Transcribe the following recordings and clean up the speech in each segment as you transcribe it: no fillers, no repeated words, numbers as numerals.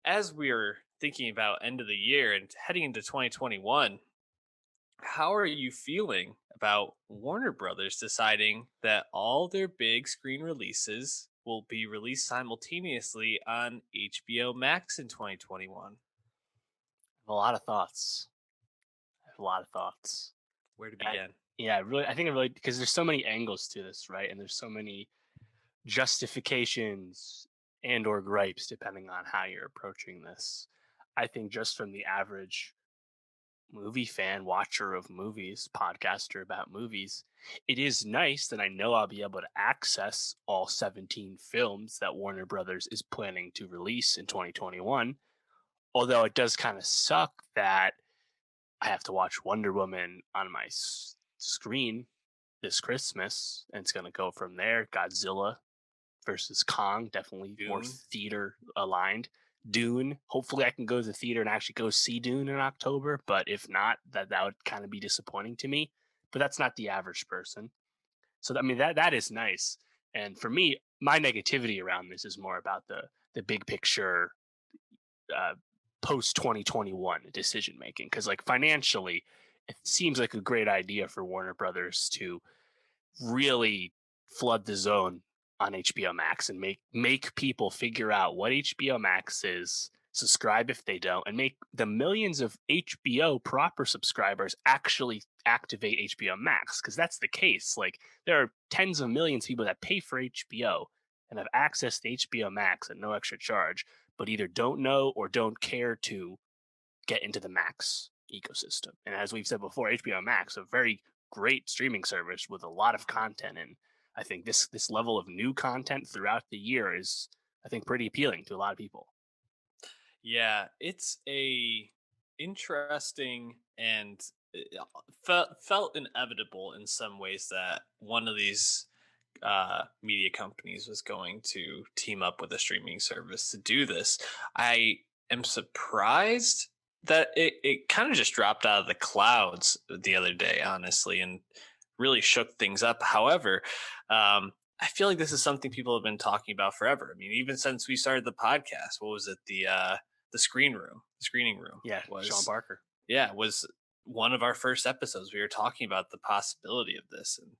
as we're thinking about end of the year and heading into 2021, how are you feeling about Warner Brothers deciding that all their big screen releases will be released simultaneously on HBO Max in 2021? A lot of thoughts. I have a lot of thoughts. Where to I, begin? yeah, I think it really because there's so many angles to this, right? And there's so many justifications and or gripes depending on how you're approaching this. I think just from the average movie fan, watcher of movies, podcaster about movies, it is nice that I know I'll be able to access all 17 films that Warner Brothers is planning to release in 2021. Although it does kind of suck that I have to watch Wonder Woman on my screen this Christmas, and it's going to go from there. Godzilla versus Kong, definitely more Dune? theater aligned. Dune, hopefully I can go to the theater and actually go see Dune in October, but if not, that would kind of be disappointing to me. But that's not the average person. So I mean that is nice. And for me, my negativity around this is more about the big picture uh, post 2021 decision making, because like financially it seems like a great idea for Warner Brothers to really flood the zone on HBO Max and make people figure out what HBO Max is, subscribe if they don't, and make the millions of HBO proper subscribers actually activate HBO Max, because that's the case. Like there are tens of millions of people that pay for HBO and have access to HBO Max at no extra charge, but either don't know or don't care to get into the Max ecosystem. And as we've said before, HBO Max, a very great streaming service with a lot of content, and I think this level of new content throughout the year is, I think, pretty appealing to a lot of people. Yeah, it's a interesting and felt inevitable in some ways that one of these media companies was going to team up with a streaming service to do this. I am surprised that it kind of just dropped out of the clouds the other day, honestly, and really shook things up. However, I feel like this is something people have been talking about forever. I mean, even since we started the podcast, what was it? The screening room Yeah, Sean was, Parker. yeah, was one of our first episodes. We were talking about the possibility of this, and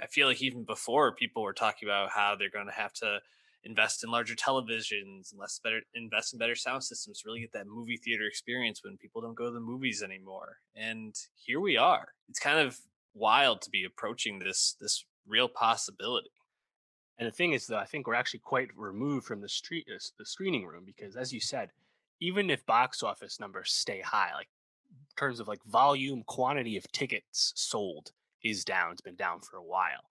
I feel like even before people were talking about how they're going to have to invest in larger televisions and invest in better sound systems to really get that movie theater experience when people don't go to the movies anymore. And here we are. It's kind of wild to be approaching this real possibility. And the thing is, though, I think we're actually quite removed from the screening room, because, as you said, even if box office numbers stay high, like in terms of like volume, quantity of tickets sold is down. It's been down for a while.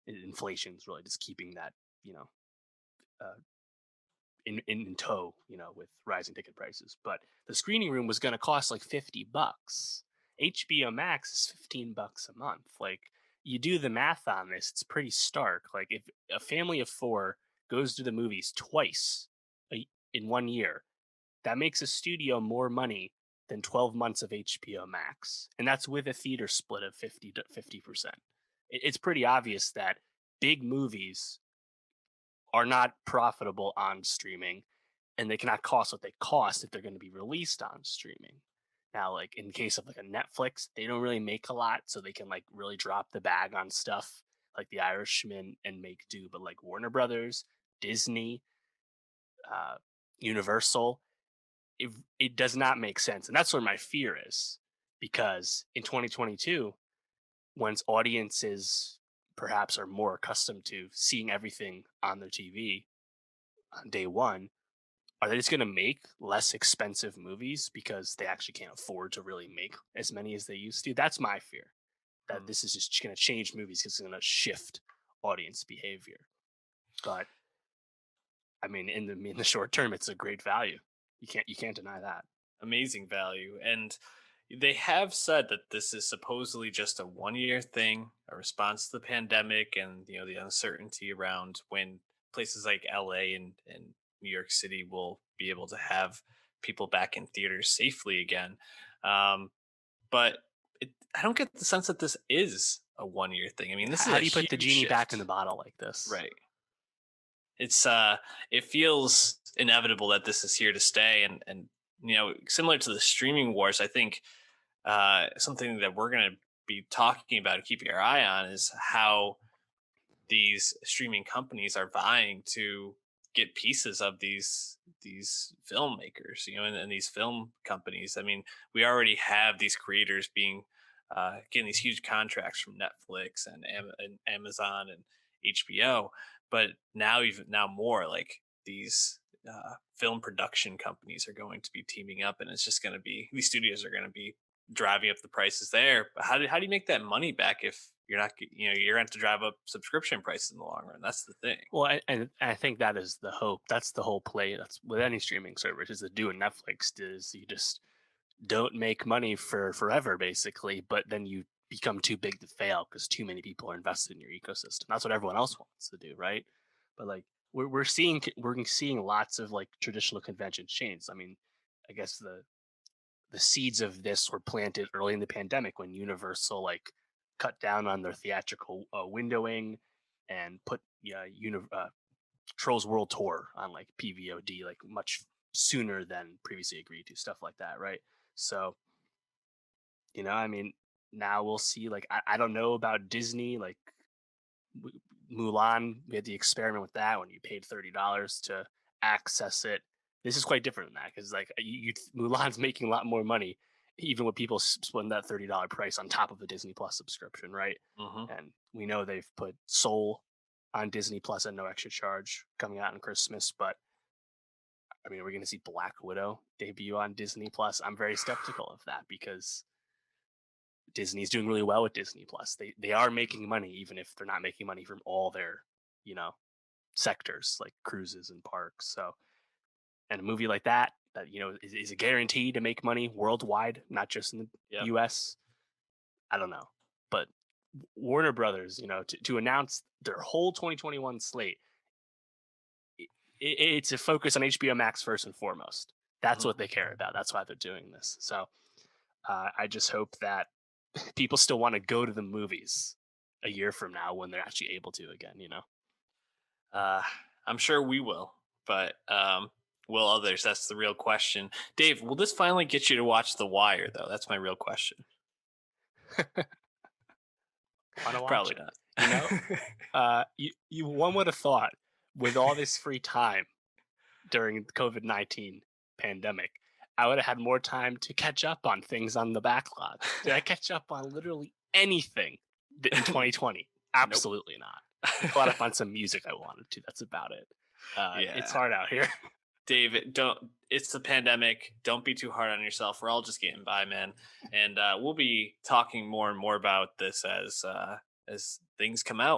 Inflation's really just keeping that, you know, uh, in tow, with rising ticket prices. But the screening room was going to cost like $50. HBO Max is $15 a month. Like, you do the math on this, it's pretty stark. Like, if a family of four goes to the movies twice in 1 year, that makes a studio more money than 12 months of HBO Max. And that's with a theater split of 50 to 50%. It's pretty obvious that big movies are not profitable on streaming, and they cannot cost what they cost if they're going to be released on streaming. Now, like in case of like a Netflix, they don't really make a lot, so they can like really drop the bag on stuff like The Irishman and make do. But like Warner Brothers, Disney, uh, Universal, it does not make sense, and that's where my fear is, because in 2022, once audiences perhaps are more accustomed to seeing everything on their TV on day one, are they just going to make less expensive movies because they actually can't afford to really make as many as they used to? That's my fear. That Hmm. this is just going to change movies because it's going to shift audience behavior. But I mean, in the short term, it's a great value. You can't deny that. Amazing value. And they have said that this is supposedly just a 1 year thing, a response to the pandemic and the uncertainty around when places like LA and New York City will be able to have people back in theaters safely again. Um, but I don't get the sense that this is a 1 year thing. I mean, this is How a do you put the huge genie back in shift, the bottle like this? right? It's it feels inevitable that this is here to stay, and similar to the streaming wars, I think something that we're going to be talking about and keeping our eye on is how these streaming companies are vying to get pieces of these filmmakers, and these film companies. I mean, we already have these creators being getting these huge contracts from Netflix and Amazon and HBO, but now more like these film production companies are going to be teaming up, and it's just going to be these studios are going to be driving up the prices there. But how do you make that money back if you're not you're going to drive up subscription prices in the long run? That's the thing. Well, and I think that is the hope. That's the whole play. That's with any streaming service is to do what Netflix does. You just don't make money for forever, basically, but then you become too big to fail because too many people are invested in your ecosystem. That's what everyone else wants to do, right? But like we're seeing lots of like traditional convention chains. I mean, I guess the seeds of this were planted early in the pandemic when Universal like cut down on their theatrical windowing and put Trolls World Tour on like PVOD like much sooner than previously agreed to, stuff like that, right? So I mean, now we'll see. Like, I don't know about Disney. Like w- Mulan, we had the experiment with that when you paid $30 to access it. This is quite different than that because like Mulan's making a lot more money, even with people splitting that $30 price on top of a Disney Plus subscription, right? Hmm. And we know they've put Soul on Disney Plus at no extra charge coming out on Christmas, but I mean, we're going to see Black Widow debut on Disney Plus. I'm very skeptical of that because Disney's doing really well with Disney Plus. They are making money even if they're not making money from all their, you know, sectors like cruises and parks. So, and a movie like that is a guarantee to make money worldwide, not just in the Yep. US. I don't know. But Warner Brothers, to announce their whole 2021 slate, it's a focus on HBO Max first and foremost. That's Hmm. what they care about. That's why they're doing this. So I just hope that people still want to go to the movies a year from now when they're actually able to again. Uh, I'm sure we will, but will others? That's the real question. Dave, will this finally get you to watch The Wire, though? That's my real question. Want to watch Probably it? not. You know, you one would have thought with all this free time during the COVID-19 pandemic, I would have had more time to catch up on things on the backlog. Did I catch up on literally anything in 2020? Nope. Absolutely not. I caught up on some music I wanted to. That's about it. It's Yeah. hard out here. David, don't. It's the pandemic. Don't be too hard on yourself. We're all just getting by, man. And we'll be talking more and more about this as things come out.